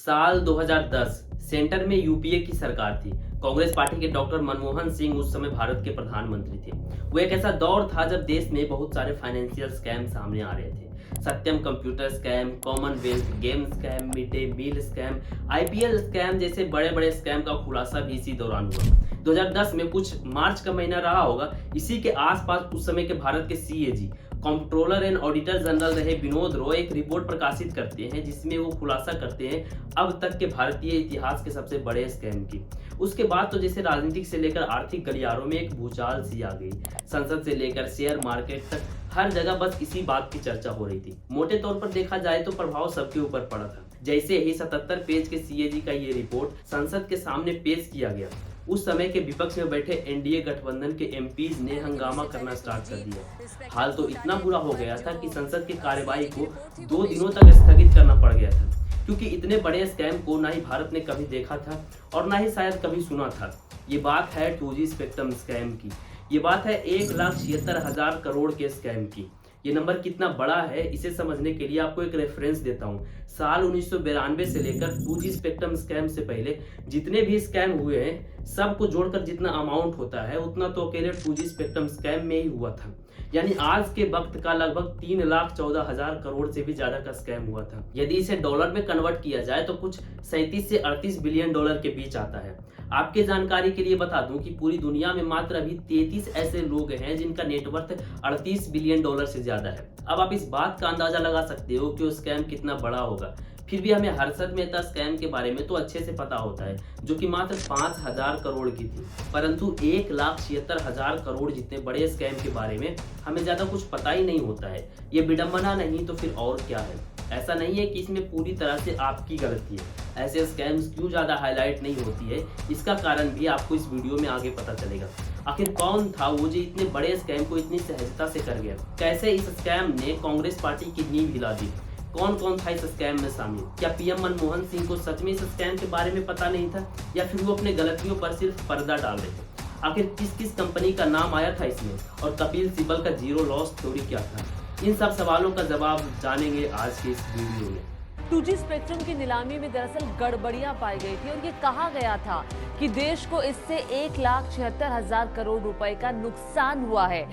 साल 2010 सेंटर में यूपीए की सरकार थी। कांग्रेस पार्टी के डॉक्टर मनमोहन सिंह उस समय भारत के प्रधानमंत्री थे। वो एक ऐसा दौर था जब देश में बहुत सारे फाइनेंशियल स्कैम सामने आ रहे थे। Satyam computer scam, commonwealth game scam, mid day meal scam, IPL scam जैसे बड़े बड़े स्कैम का खुलासा भी इसी दौरान हुआ। 2010 में कुछ मार्च का महीना रहा होगा। इसी के आसपास उस समय के भारत के CAG, controller and auditor general रहे विनोद रॉय एक रिपोर्ट प्रकाशित करते हैं जिसमें वो खुलासा करते हैं अब तक के भारतीय इतिहास के सबसे बड़े स्कैम की। उसके बाद तो जैसे राजनीतिक से लेकर आर्थिक गलियारों में एक भूचाल सी आ गई। संसद से लेकर शेयर मार्केट तक हर जगह बस इसी बात की चर्चा हो रही थी। मोटे तौर पर देखा जाए तो प्रभाव सबके ऊपर पड़ा था। जैसे ही 77 पेज के सीएजी का ये रिपोर्ट संसद के सामने पेश किया गया, उस समय के विपक्ष में बैठे एनडीए गठबंधन के एमपीज ने हंगामा करना स्टार्ट कर दिया। हाल तो इतना बुरा हो गया था कि संसद की कार्यवाही को 2 दिनों तक स्थगित करना पड़ गया था, क्योंकि इतने बड़े स्कैम को ना ही भारत ने कभी देखा था और ना ही शायद कभी सुना था। ये बात है 2G स्पेक्ट्रम स्कैम की। ये बात है 1,76,000 करोड़ के स्कैम की। ये नंबर कितना बड़ा है इसे समझने के लिए आपको एक रेफरेंस देता हूँ। साल 1992 से लेकर 2G स्पेक्ट्रम स्कैम से पहले जितने भी स्कैम हुए हैं, सबको जोड़कर जितना अमाउंट होता है उतना तो अकेले 2G स्पेक्ट्रम स्कैम में ही हुआ था। यानी आज के वक्त का लगभग 3,14,000 करोड़ से भी ज्यादा का स्कैम हुआ था। यदि इसे डॉलर में कन्वर्ट किया जाए तो कुछ 37 से 38 बिलियन डॉलर के बीच आता है। आपके जानकारी के लिए बता दूं कि पूरी दुनिया में मात्र अभी 33 ऐसे लोग हैं जिनका नेटवर्थ 38 बिलियन डॉलर से ज्यादा है। अब आप इस बात का अंदाजा लगा सकते हो कि वो स्कैम कितना बड़ा होगा। फिर भी हमें हर्षद मेहता स्कैम के बारे में तो अच्छे से पता होता है, जो कि मात्र 5,000 करोड़ की थी, परंतु 1,76,000 करोड़ जितने बड़े स्कैम के बारे में हमें ज्यादा कुछ पता ही नहीं होता है। ये विडंबना नहीं तो फिर और क्या है। ऐसा नहीं है कि इसमें पूरी तरह से आपकी गलती है। ऐसे स्कैम्स क्यों ज्यादा हाईलाइट नहीं होती है, इसका कारण भी आपको इस वीडियो में आगे पता चलेगा। आखिर कौन था वो जो इतने बड़े स्कैम को इतनी सहजता से कर गया? कैसे इस स्कैम ने कांग्रेस पार्टी की नींव हिला दी? कौन कौन था इस स्कैम में शामिल? क्या पीएम मनमोहन सिंह को सच में इस स्कैम के बारे में पता नहीं था, या फिर वो अपने गलतियों पर सिर्फ पर्दा डाल रहे थे? आखिर किस किस कंपनी का नाम आया था इसमें, और कपिल सिब्बल का जीरो लॉस थ्योरी क्या था? इन सब सवालों का जवाब जानेंगे आज के इस वीडियो में। 2G स्पेक्ट्रम की नीलामी में दरअसल गड़बड़ियां पाई गई थी और ये कहा गया था कि देश को इससे 1,76,000 करोड़ रुपए का नुकसान हुआ है।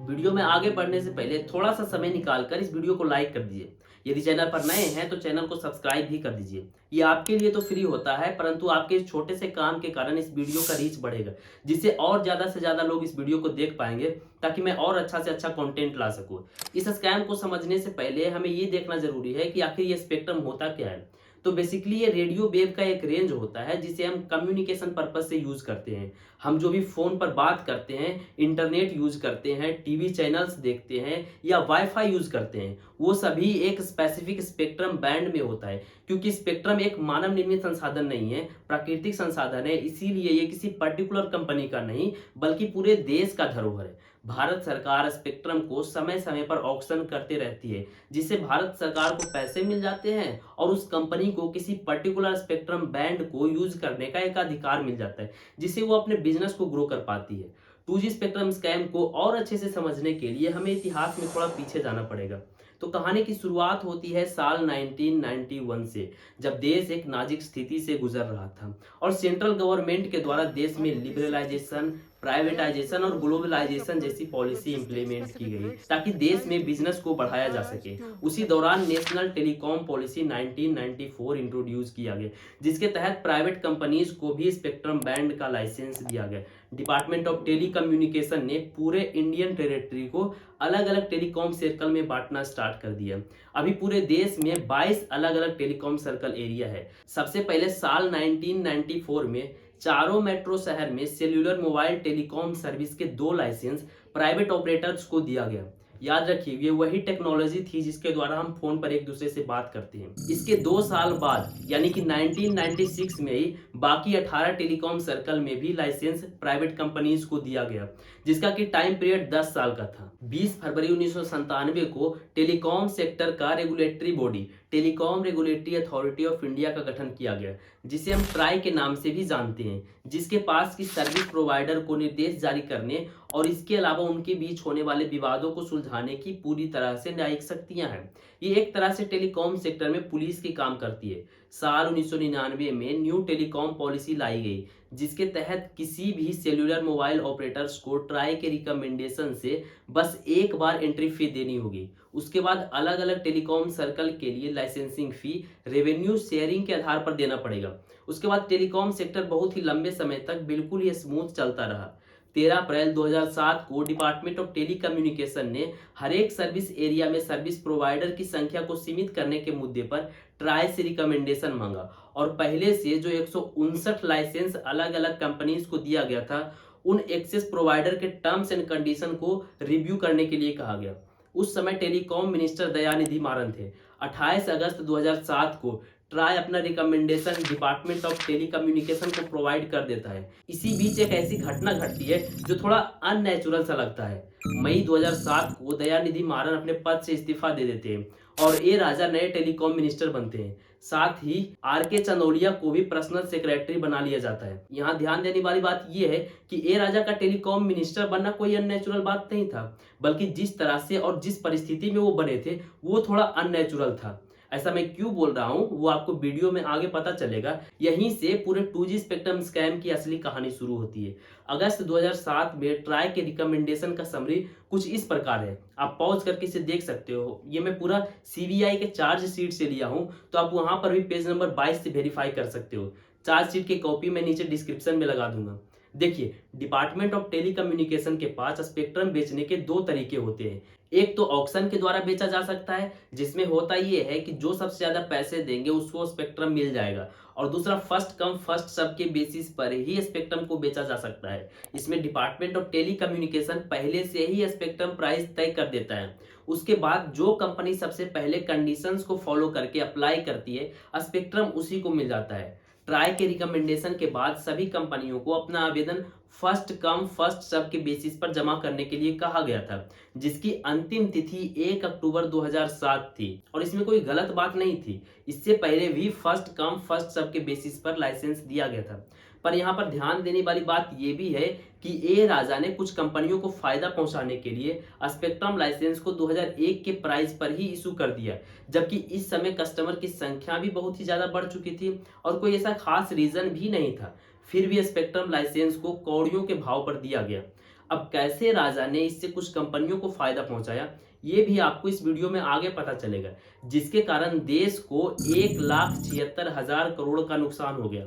वीडियो में आगे बढ़ने से पहले थोड़ा सा समय निकालकर इस वीडियो को लाइक कर दीजिए। यदि चैनल पर नए हैं तो चैनल को सब्सक्राइब भी कर दीजिए। ये आपके लिए तो फ्री होता है, परंतु आपके इस छोटे से काम के कारण इस वीडियो का रीच बढ़ेगा, जिससे और ज्यादा से ज्यादा लोग इस वीडियो को देख पाएंगे, ताकि मैं और अच्छा से अच्छा कंटेंट ला सकूं। इस स्कैम को समझने से पहले हमें ये देखना जरूरी है कि आखिर ये स्पेक्ट्रम होता क्या है। तो बेसिकली ये रेडियो वेव का एक रेंज होता है जिसे हम कम्युनिकेशन पर्पज से यूज करते हैं। हम जो भी फोन पर बात करते हैं, इंटरनेट यूज करते हैं, टीवी चैनल्स देखते हैं या वाईफाई यूज करते हैं, वो सभी एक स्पेसिफिक स्पेक्ट्रम बैंड में होता है। क्योंकि स्पेक्ट्रम एक मानव निर्मित संसाधन नहीं है, प्राकृतिक संसाधन है, इसीलिए ये किसी पर्टिकुलर कंपनी का नहीं बल्कि पूरे देश का धरोहर है। भारत सरकार स्पेक्ट्रम को समय समय पर ऑक्शन करते रहती है, जिससे भारत सरकार को पैसे मिल जाते हैं और उस कंपनी को किसी पर्टिकुलर स्पेक्ट्रम बैंड को यूज करने का एक अधिकार मिल जाता है, जिससे वो अपने बिजनेस को ग्रो कर पाती है। 2G स्पेक्ट्रम स्कैम को और अच्छे से समझने के लिए हमें इतिहास में थोड़ा पीछे जाना पड़ेगा। तो कहानी की शुरुआत होती है साल 1991 से, जब देश एक नाजुक स्थिति से गुजर रहा था और सेंट्रल गवर्नमेंट के द्वारा देश में लिबरलाइजेशन, प्राइवेटाइजेशन और ग्लोबलाइजेशन जैसी पॉलिसी इंप्लीमेंट की गई ताकि देश में बिजनेस को बढ़ाया जा सके। उसी दौरान नेशनल टेलीकॉम पॉलिसी 1994 इंट्रोड्यूस किया गया, जिसके तहत प्राइवेट कंपनीज को भी स्पेक्ट्रम बैंड का लाइसेंस दिया गया। डिपार्टमेंट ऑफ टेलीकम्युनिकेशन ने पूरे इंडियन टेरिटरी को अलग अलग टेलीकॉम सर्कल में बांटना स्टार्ट कर दिया। अभी पूरे देश में 22 अलग अलग टेलीकॉम सर्कल एरिया है। सबसे पहले साल 1994 में चारों मेट्रो शहर में सेल्यूलर मोबाइल टेलीकॉम सर्विस के 2 लाइसेंस प्राइवेट ऑपरेटर्स को दिया गया। याद रखिए, ये वही टेक्नोलॉजी थी जिसके द्वारा हम फोन पर एक दूसरे से बात करते हैं। इसके 2 साल बाद यानी कि 1996 में ही बाकी 18 टेलीकॉम सर्कल में भी लाइसेंस प्राइवेट कंपनीज को दिया गया, जिसका कि टाइम पीरियड 10 साल का था। 20 फरवरी 1997 को टेलीकॉम सेक्टर का regulatory body telecom regulatory authority of India का गठन किया गया, जिसे हम ट्राई के नाम से भी जानते हैं, जिसके पास की सर्विस प्रोवाइडर को निर्देश जारी करने और इसके अलावा उनके बीच होने वाले विवादों को सुलझाने की पूरी तरह से न्यायिक शक्तियां हैं। ये एक तरह से टेलीकॉम सेक्टर में पुलिस की काम करती है। साल 1999 में न्यू टेलीकॉम पॉलिसी लाई गई, जिसके तहत किसी भी सेल्युलर मोबाइल ऑपरेटर्स को ट्राई के रिकमेंडेशन से बस एक बार एंट्री फी देनी होगी। उसके बाद अलग अलग टेलीकॉम सर्कल के लिए लाइसेंसिंग फी रेवेन्यू शेयरिंग के आधार पर देना पड़ेगा। उसके बाद टेलीकॉम सेक्टर बहुत ही लंबे समय तक बिल्कुल ही स्मूथ चलता रहा। 13 अप्रैल 2007 को डिपार्टमेंट ऑफ टेलीकम्युनिकेशन ने हर एक सर्विस एरिया में सर्विस प्रोवाइडर की संख्या को सीमित करने के मुद्दे पर ट्राई से रिकमेंडेशन मांगा और पहले से जो 159 लाइसेंस अलग अलग कंपनीज को दिया गया था, उन एक्सेस प्रोवाइडर के टर्म्स एंड कंडीशन को रिव्यू करने के लिए कहा गया। उस समय टेलीकॉम मिनिस्टर दयानिधि मारन थे। 28 अगस्त 2007 को ट्राई अपना रिकमेंडेशन डिपार्टमेंट ऑफ टेलीकम्युनिकेशन को प्रोवाइड कर देता है। इसी बीच एक ऐसी घटना घटती है जो थोड़ा अननेचुरल सा लगता है। मई 2007 को दयानिधि मारन अपने पद से इस्तीफा दे देते हैं और ए राजा नए टेलीकॉम मिनिस्टर बनते हैं। साथ ही आर के चंदोलिया को भी पर्सनल सेक्रेटरी बना लिया जाता है। यहाँ ध्यान देने वाली बात यह है कि ए राजा का टेलीकॉम मिनिस्टर बनना कोई अननेचुरल बात नहीं था, बल्कि जिस तरह से और जिस परिस्थिति में वो बने थे वो थोड़ा अननेचुरल था। ऐसा मैं क्यों बोल रहा हूं वो आपको वीडियो में आगे पता चलेगा। यहीं से पूरे 2G स्पेक्ट्रम स्कैम की असली कहानी शुरू होती है। अगस्त 2007 में ट्राई के रिकमेंडेशन का समरी कुछ इस प्रकार है, आप पॉज करके इसे देख सकते हो। ये मैं पूरा CBI के चार्ज शीट से लिया हूं, तो आप वहां पर भी पेज नंबर 22 से वेरीफाई कर सकते हो। चार्ज शीट की कॉपी मैं नीचे डिस्क्रिप्शन में लगा दूंगा। देखिए, डिपार्टमेंट ऑफ टेलीकम्युनिकेशन के पास स्पेक्ट्रम बेचने के दो तरीके होते हैं। एक तो ऑक्शन के द्वारा बेचा जा सकता है, जिसमें होता ये है कि जो सबसे ज्यादा पैसे देंगे उसको स्पेक्ट्रम मिल जाएगा, और दूसरा फर्स्ट कम फर्स्ट सर्व के बेसिस पर ही स्पेक्ट्रम को बेचा जा सकता है। इसमें डिपार्टमेंट ऑफ टेलीकम्युनिकेशन पहले से ही स्पेक्ट्रम प्राइस तय कर देता है। उसके बाद जो कंपनी सबसे पहले कंडीशंस को फॉलो करके अप्लाई करती है, स्पेक्ट्रम उसी को मिल जाता है। ट्राई के रिकमेंडेशन के बाद सभी कंपनियों को अपना आवेदन फर्स्ट कम फर्स्ट सर्व के बेसिस पर जमा करने के लिए कहा गया था, जिसकी अंतिम तिथि 1 अक्टूबर 2007 थी। और इसमें कोई गलत बात नहीं थी, इससे पहले भी फर्स्ट कम फर्स्ट सर्व के बेसिस पर लाइसेंस दिया गया था। पर यहाँ पर ध्यान देने वाली बात यह भी है कि ए राजा ने कुछ कंपनियों को फायदा पहुंचाने के लिए स्पेक्ट्रम लाइसेंस को 2001 के प्राइस पर ही इशू कर दिया, जबकि इस समय कस्टमर की संख्या भी बहुत ही ज्यादा बढ़ चुकी थी और कोई ऐसा खास रीजन भी नहीं था। फिर भी स्पेक्ट्रम लाइसेंस को कौड़ियों के भाव पर दिया गया। अब कैसे राजा ने इससे कुछ कंपनियों को फायदा पहुंचाया, ये भी आपको इस वीडियो में आगे पता चलेगा, जिसके कारण देश को 1,76,000 करोड़ का नुकसान हो गया।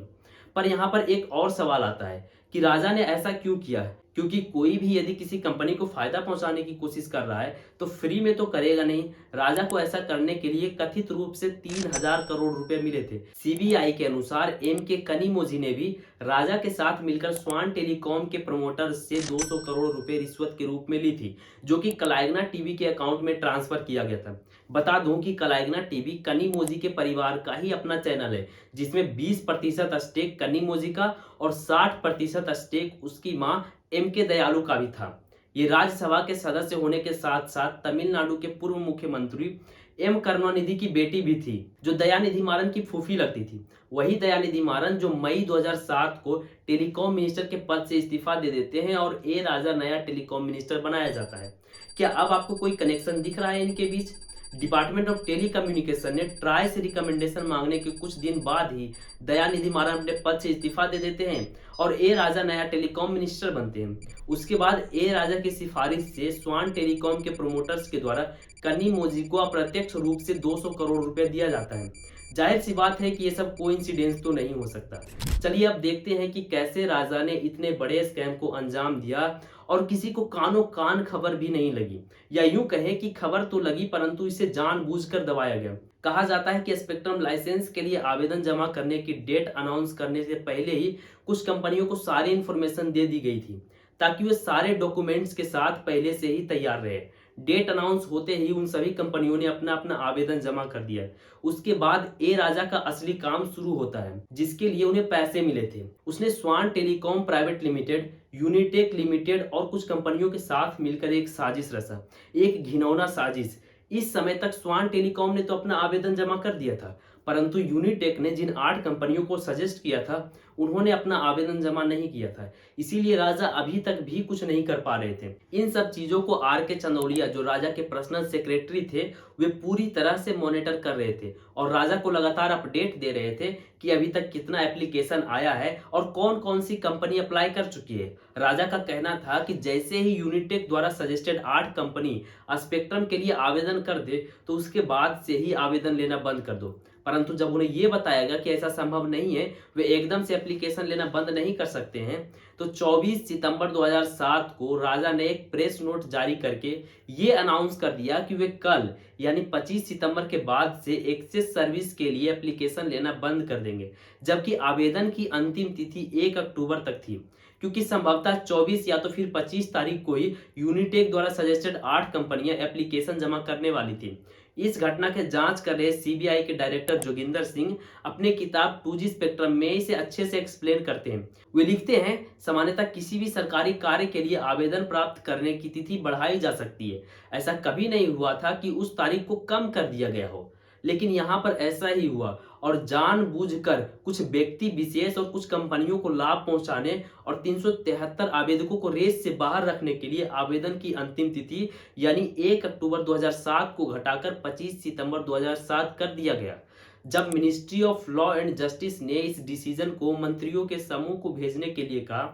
पर यहाँ पर एक और सवाल आता है कि राजा ने ऐसा क्यों किया है, क्योंकि कोई भी यदि किसी कंपनी को फायदा पहुंचाने की कोशिश कर रहा है तो फ्री में तो करेगा नहीं। राजा को ऐसा करने के लिए कथित रूप से 3,000 करोड़ रुपए मिले थे। CBI के अनुसार M.K. कनिमोझी ने भी राजा के साथ मिलकर स्वान टेलीकॉम के प्रमोटर से 200 करोड़ रुपए रिश्वत के रूप में ली थी, जो कि कलाइगना टीवी के अकाउंट में ट्रांसफर किया गया था। बता दूं कि कलाइगना टीवी कनिमोझी के परिवार का ही अपना चैनल है, जिसमें 20% स्टेक कनिमोझी का और 60% स्टेक उसकी मां M.K. दयालु का भी था। ये राज्यसभा के सदस्य होने के साथ साथ तमिलनाडु के पूर्व मुख्यमंत्री M. करुणानिधि की बेटी भी थी, जो दयानिधि मारन की फूफी लगती थी। वही दयानिधि मारन जो मई 2007 को टेलीकॉम मिनिस्टर के पद से इस्तीफा दे देते हैं और ए राजा नया टेलीकॉम मिनिस्टर बनाया जाता है। क्या अब आपको कोई कनेक्शन दिख रहा है इनके बीच? डिपार्टमेंट ऑफ टेलीकम्युनिकेशन ने ट्राई से रिकमेंडेशन मांगने के कुछ दिन बाद ही दयानिधि मारन अपने पद से इस्तीफा दे देते हैं और ए राजा नया टेलीकॉम मिनिस्टर बनते हैं। उसके बाद ए राजा की सिफारिश से स्वान टेलीकॉम के प्रोमोटर्स के द्वारा कनिमोझी को अप्रत्यक्ष रूप से 200 करोड़ रुपए दिया जाता है। जाहिर सी बात है कि ये सब कोइंसिडेंस तो नहीं हो सकता। चलिए अब देखते हैं कि कैसे राजा ने इतने बड़े स्कैम को अंजाम दिया और किसी को कानो कान खबर भी नहीं लगी, या यूं कहें कि खबर तो लगी परंतु इसे जानबूझकर दबाया गया। कहा जाता है कि स्पेक्ट्रम लाइसेंस के लिए आवेदन जमा करने की डेट अनाउंस करने से पहले ही कुछ कंपनियों को सारी इंफॉर्मेशन दे दी गई थी, ताकि वे सारे डॉक्यूमेंट्स के साथ पहले से ही तैयार रहे। डेट अनाउंस होते ही उन सभी कंपनियों ने अपना अपना आवेदन जमा कर दिया। उसके बाद ए राजा का असली काम शुरू होता है, जिसके लिए उन्हें पैसे मिले थे। उसने Swan telecom private limited, Unitech limited और कुछ कंपनियों के साथ मिलकर एक साजिश रचा, एक घिनौना साजिश। इस समय तक स्वान टेलीकॉम ने तो अपना आवेदन जमा कर दिया था, परंतु यूनिटेक ने जिन 8 कंपनियों को सजेस्ट किया था उन्होंने अपना आवेदन जमा नहीं किया था। इसीलिए राजा अभी तक भी कुछ नहीं कर पा रहे थे। इन सब चीजों को आर के चंदौलिया, जो राजा के पर्सनल सेक्रेटरी थे, वे पूरी तरह से मॉनिटर कर रहे थे और राजा को लगातार अपडेट दे रहे थे कि अभी तक कितना एप्लीकेशन आया है और कौन कौन सी कंपनी अप्लाई कर चुकी है। राजा का कहना था कि जैसे ही यूनिटेक द्वारा सजेस्टेड 8 कंपनी स्पेक्ट्रम के लिए आवेदन कर दे तो उसके बाद से ही आवेदन लेना बंद कर दो। परंतु जब उन्हें यह बताया गया कि ऐसा संभव नहीं है, वे एकदम से एप्लीकेशन लेना बंद नहीं कर सकते हैं, तो 24 सितंबर 2007 को राजा ने एक प्रेस नोट जारी करके ये अनाउंस कर दिया कि वे कल यानी 25 सितंबर के बाद से एक्सेस सर्विस के लिए एप्लीकेशन लेना बंद कर देंगे, जबकि आवेदन की अंतिम तिथि 1 अक्टूबर तक थी, क्योंकि संभवतः 24 या तो फिर 25 तारीख को ही यूनिटेक द्वारा सजेस्टेड 8 कंपनियां एप्लीकेशन जमा करने वाली थी। इस घटना के जांच कर रहे सीबीआई के डायरेक्टर जोगिंदर सिंह अपने किताब 2G स्पेक्ट्रम में इसे अच्छे से एक्सप्लेन करते हैं। वे लिखते हैं, सामान्यतः किसी भी सरकारी कार्य के लिए आवेदन प्राप्त करने की तिथि बढ़ाई जा सकती है। ऐसा कभी नहीं हुआ था कि उस तारीख को कम कर दिया गया हो, लेकिन यहाँ पर ऐसा ही हुआ और जानबूझकर कुछ व्यक्ति विशेष और कुछ कंपनियों को लाभ पहुंचाने और 373 आवेदकों को रेस से बाहर रखने के लिए आवेदन की अंतिम तिथि यानी 1 अक्टूबर 2007 को घटाकर 25 सितंबर 2007 कर दिया गया। जब ministry of law and justice ने इस डिसीजन को मंत्रियों के समूह को भेजने के लिए कहा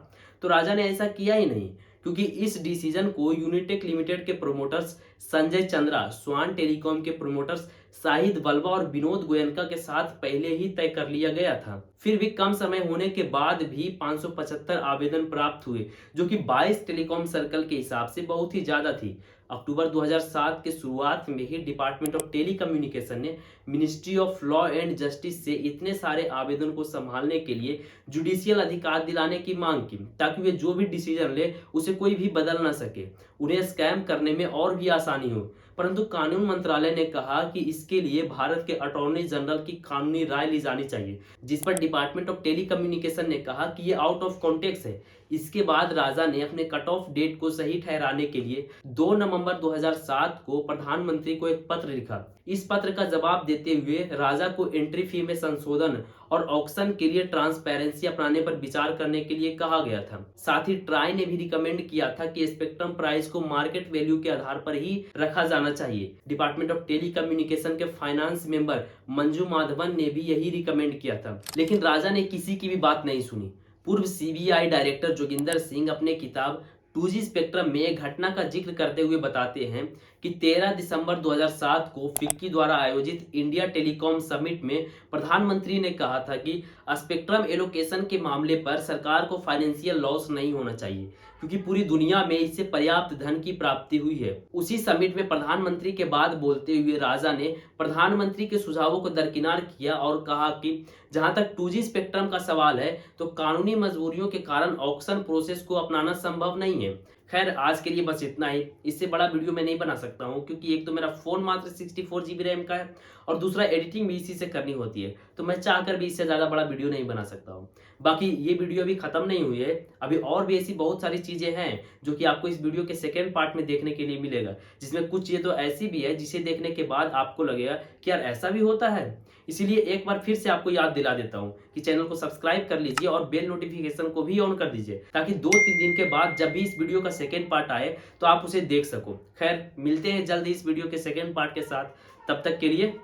तो राजा ने ऐसा किया ही नहीं, क्योंकि इस डिसीजन को यूनिटेक लिमिटेड के प्रोमोटर्स संजय चंद्रा, स्वान टेलीकॉम के प्रोमोटर्स शाहिद बलवा और विनोद गोयनका के साथ पहले ही तय कर लिया गया था। फिर भी कम समय होने के बाद भी 575 आवेदन प्राप्त हुए, जो कि 22 टेलीकॉम सर्कल के हिसाब से बहुत ही ज्यादा थी। अक्टूबर 2007 के शुरुआत में ही डिपार्टमेंट ऑफ टेलीकम्युनिकेशन ने ministry of law and justice से इतने सारे आवेदन को संभालने के लिए जुडिशियल अधिकार दिलाने की मांग की, ताकि वे जो भी डिसीजन ले उसे कोई भी बदल ना सके, उन्हें स्कैम करने में और भी आसानी हो। परंतु कानून मंत्रालय ने कहा कि इसके लिए भारत के अटॉर्नी जनरल की कानूनी राय ली जानी चाहिए, जिस पर डिपार्टमेंट ऑफ टेलीकम्युनिकेशन ने कहा कि ये आउट ऑफ कॉन्टेक्स्ट है। इसके बाद राजा ने अपने कट ऑफ डेट को सही ठहराने के लिए 2 नवंबर 2007 को प्रधानमंत्री को एक पत्र लिखा। इस पत्र का जवाब देते हुए राजा को एंट्री फी में संशोधन और ऑक्शन के लिए ट्रांसपेरेंसी अपनाने पर विचार करने के लिए कहा गया था। साथ ही ट्राई ने भी रिकमेंड किया था कि स्पेक्ट्रम प्राइस को मार्केट वैल्यू के आधार पर ही रखा जाना चाहिए। डिपार्टमेंट ऑफ टेलीकम्युनिकेशन के फाइनेंस मेंबर मंजू माधवन ने भी यही रिकमेंड किया था, लेकिन राजा ने किसी की भी बात नहीं सुनी। पूर्व सीबीआई डायरेक्टर जोगिंदर सिंह अपने किताब 2G स्पेक्ट्रम में घटना का जिक्र करते हुए बताते हैं कि 13 दिसंबर 2007 को फिक्की द्वारा आयोजित इंडिया टेलीकॉम समिट में प्रधानमंत्री ने कहा था कि स्पेक्ट्रम एलोकेशन के मामले पर सरकार को फाइनेंशियल लॉस नहीं होना चाहिए, क्योंकि पूरी दुनिया में इससे पर्याप्त धन की प्राप्ति हुई है। उसी समिट में प्रधानमंत्री के बाद बोलते हुए राजा ने प्रधानमंत्री के सुझावों को दरकिनार किया और कहा कि जहां तक 2G स्पेक्ट्रम का सवाल है तो कानूनी मजबूरियों के कारण ऑक्शन प्रोसेस को अपनाना संभव नहीं है। खैर, आज के लिए बस इतना ही। इससे बड़ा वीडियो मैं नहीं बना सकता हूँ, क्योंकि एक तो मेरा फोन मात्र 64 GB रैम का है और दूसरा एडिटिंग भी इसी से करनी होती है, तो मैं चाहकर भी इससे ज़्यादा बड़ा वीडियो नहीं बना सकता हूँ। बाकी ये वीडियो अभी खत्म नहीं हुई है, अभी और भी ऐसी बहुत सारी चीज़ें हैं जो कि आपको इस वीडियो के सेकेंड पार्ट में देखने के लिए मिलेगा, जिसमें कुछ चीज़ें तो ऐसी भी है जिसे देखने के बाद आपको लगेगा कि यार ऐसा भी होता है। इसीलिए एक बार फिर से आपको याद दिला देता हूँ कि चैनल को सब्सक्राइब कर लीजिए और बेल नोटिफिकेशन को भी ऑन कर दीजिए, ताकि 2-3 दिन के बाद जब भी इस वीडियो का सेकेंड पार्ट आए तो आप उसे देख सको। खैर, मिलते हैं जल्द इस वीडियो के सेकेंड पार्ट के साथ। तब तक के लिए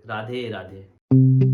राधे राधे।